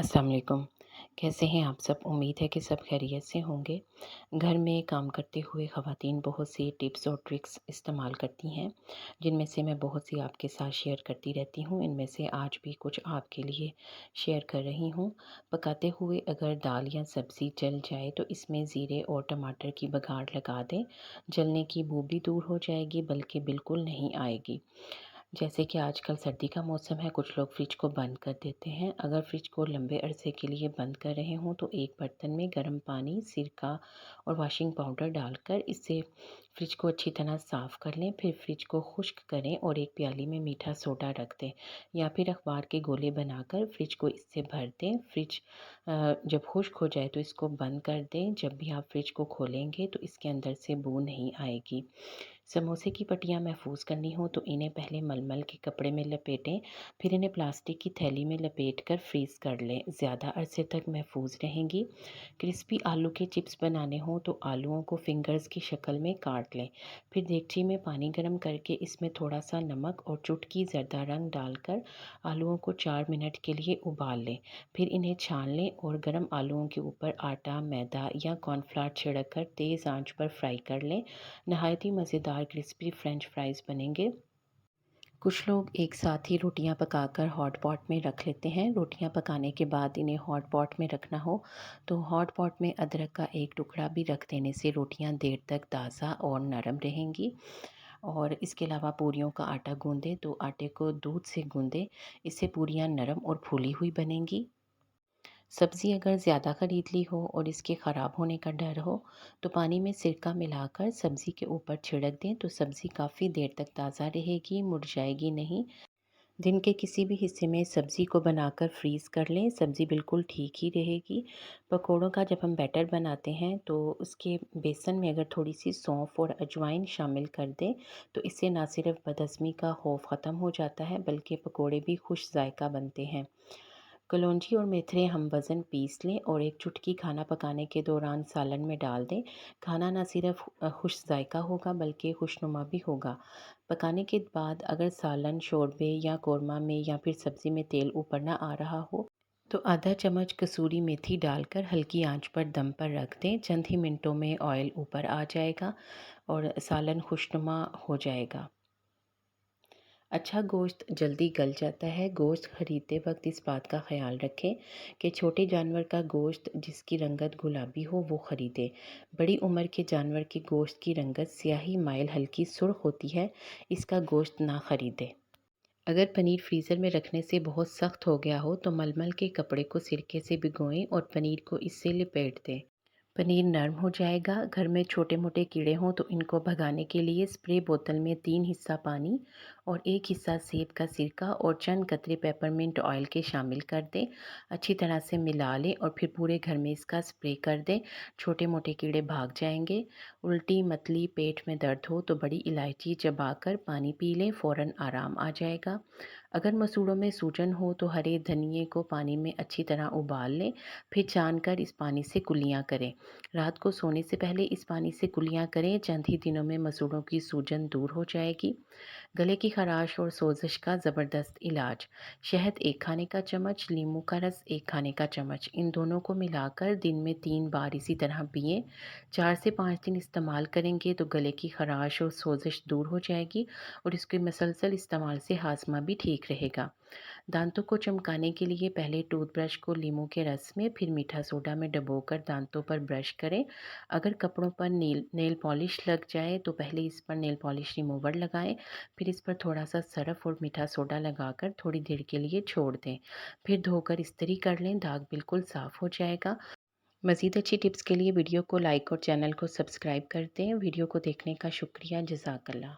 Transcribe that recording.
अस्सलाम वालेकुम। कैसे हैं आप सब? उम्मीद है कि सब खैरियत से होंगे। घर में काम करते हुए ख़वातीन बहुत सी टिप्स और ट्रिक्स इस्तेमाल करती हैं, जिनमें से मैं बहुत सी आपके साथ शेयर करती रहती हूँ। इनमें से आज भी कुछ आपके लिए शेयर कर रही हूँ। पकाते हुए अगर दाल या सब्ज़ी जल जाए तो इसमें ज़ीरे और टमाटर की बघाड़ लगा दें। जलने की बू भी दूर हो जाएगी, बल्कि बिल्कुल नहीं आएगी। जैसे कि आजकल सर्दी का मौसम है, कुछ लोग फ्रिज को बंद कर देते हैं। अगर फ्रिज को लंबे अरसे के लिए बंद कर रहे हों तो एक बर्तन में गर्म पानी, सिरका और वॉशिंग पाउडर डालकर इससे फ्रिज को अच्छी तरह साफ़ कर लें। फिर फ्रिज को खुश्क करें और एक प्याली में मीठा सोडा रख दें, या फिर अखबार के गोले बनाकर फ्रिज को इससे भर दें। फ्रिज जब खुश्क हो जाए तो इसको बंद कर दें। जब भी आप फ्रिज को खोलेंगे तो इसके अंदर से बू नहीं आएगी। समोसे की पट्टियाँ महफूज करनी हो तो इन्हें पहले मलमल के कपड़े में लपेटें, फिर इन्हें प्लास्टिक की थैली में लपेट कर फ्रीज़ कर लें। ज़्यादा अरसे तक महफूज रहेंगी। क्रिस्पी आलू के चिप्स बनाने हों तो आलूओं को फिंगर्स की शक्ल में काट लें। फिर देगची में पानी गर्म करके इसमें थोड़ा सा नमक और चुटकी ज़रदा रंग डालकर आलूओं को 4 मिनट के लिए उबाल लें। फिर इन्हें छान लें और गर्म आलूओं के ऊपर आटा, मैदा या कॉर्नफ्लावर छिड़क कर तेज़ आंच पर फ्राई कर लें। नहायत ही मज़ेदार क्रिस्पी फ्रेंच फ्राइज़ बनेंगे। कुछ लोग एक साथ ही रोटियां पकाकर हॉट पॉट में रख लेते हैं। रोटियां पकाने के बाद इन्हें हॉट पॉट में रखना हो तो हॉट पॉट में अदरक का एक टुकड़ा भी रख देने से रोटियां देर तक ताज़ा और नरम रहेंगी। और इसके अलावा पूरियों का आटा गूंदें तो आटे को दूध से गूंदें, इससे पूरियां नरम और फूली हुई बनेंगी। सब्ज़ी अगर ज़्यादा ख़रीद ली हो और इसके ख़राब होने का डर हो तो पानी में सिरका मिलाकर सब्ज़ी के ऊपर छिड़क दें तो सब्ज़ी काफ़ी देर तक ताज़ा रहेगी, मुरझाएगी नहीं। दिन के किसी भी हिस्से में सब्ज़ी को बनाकर फ्रीज़ कर लें, सब्ज़ी बिल्कुल ठीक ही रहेगी। पकोड़ों का जब हम बैटर बनाते हैं तो उसके बेसन में अगर थोड़ी सी सौंफ और अजवाइन शामिल कर दें तो इससे ना सिर्फ बदहज़मी का खौफ ख़त्म हो जाता है, बल्कि पकोड़े भी खुश जायका बनते हैं। कलौंजी और मेथरे हम वज़न पीस लें और एक चुटकी खाना पकाने के दौरान सालन में डाल दें। खाना ना सिर्फ खुश जायका होगा, बल्कि खुशनुमा भी होगा। पकाने के बाद अगर सालन, शोरबे या कोरमा में या फिर सब्ज़ी में तेल ऊपर ना आ रहा हो तो आधा चम्मच कसूरी मेथी डालकर हल्की आंच पर दम पर रख दें। चंद ही मिनटों में ऑयल ऊपर आ जाएगा और सालन खुशनुमा हो जाएगा। अच्छा गोश्त जल्दी गल जाता है। गोश्त ख़रीदते वक्त इस बात का ख़्याल रखें कि छोटे जानवर का गोश्त जिसकी रंगत गुलाबी हो वो ख़रीदें। बड़ी उम्र के जानवर के गोश्त की रंगत स्याही माइल हल्की सुर्ख होती है, इसका गोश्त ना ख़रीदें। अगर पनीर फ्रीज़र में रखने से बहुत सख्त हो गया हो तो मलमल के कपड़े को सिरके से भिगोएं और पनीर को इससे लिपेट दें। पनीर नरम हो जाएगा। घर में छोटे मोटे कीड़े हों तो इनको भगाने के लिए स्प्रे बोतल में 3 हिस्सा पानी और 1 हिस्सा सेब का सिरका और चंद कतरे पेपरमिंट ऑयल के शामिल कर दें। अच्छी तरह से मिला लें और फिर पूरे घर में इसका स्प्रे कर दें। छोटे मोटे कीड़े भाग जाएंगे। उल्टी, मतली, पेट में दर्द हो तो बड़ी इलायची चबाकर पानी पी लें, फ़ौरन आराम आ जाएगा। अगर मसूड़ों में सूजन हो तो हरे धनिए को पानी में अच्छी तरह उबाल लें, फिर छान कर इस पानी से कुल्लियाँ करें। रात को सोने से पहले इस पानी से कुल्लियाँ करें, चंद ही दिनों में मसूड़ों की सूजन दूर हो जाएगी। गले की खराश और सोजिश का ज़बरदस्त इलाज। शहद 1 खाने का चम्मच, नींबू का रस 1 खाने का चम्मच, इन दोनों को मिलाकर दिन में 3 बार इसी तरह पिएं। 4 से 5 दिन इस्तेमाल करेंगे तो गले की खराश और सोजिश दूर हो जाएगी और इसके मसलसल इस्तेमाल से हाजमा भी ठीक रहेगा। दांतों को चमकाने के लिए पहले टूथब्रश को नींबू के रस में फिर मीठा सोडा में डुबोकर दांतों पर ब्रश करें। अगर कपड़ों पर नेल पॉलिश लग जाए तो पहले इस पर नेल पॉलिश रिमूवर लगाएं, फिर इस पर थोड़ा सा सरफ और मीठा सोडा लगाकर थोड़ी देर के लिए छोड़ दें। फिर धोकर इस्त्री कर लें, दाग बिल्कुल साफ़ हो जाएगा। मज़ीद अच्छी टिप्स के लिए वीडियो को लाइक और चैनल को सब्सक्राइब कर दें। वीडियो को देखने का शुक्रिया। जज़ाकल्लाह।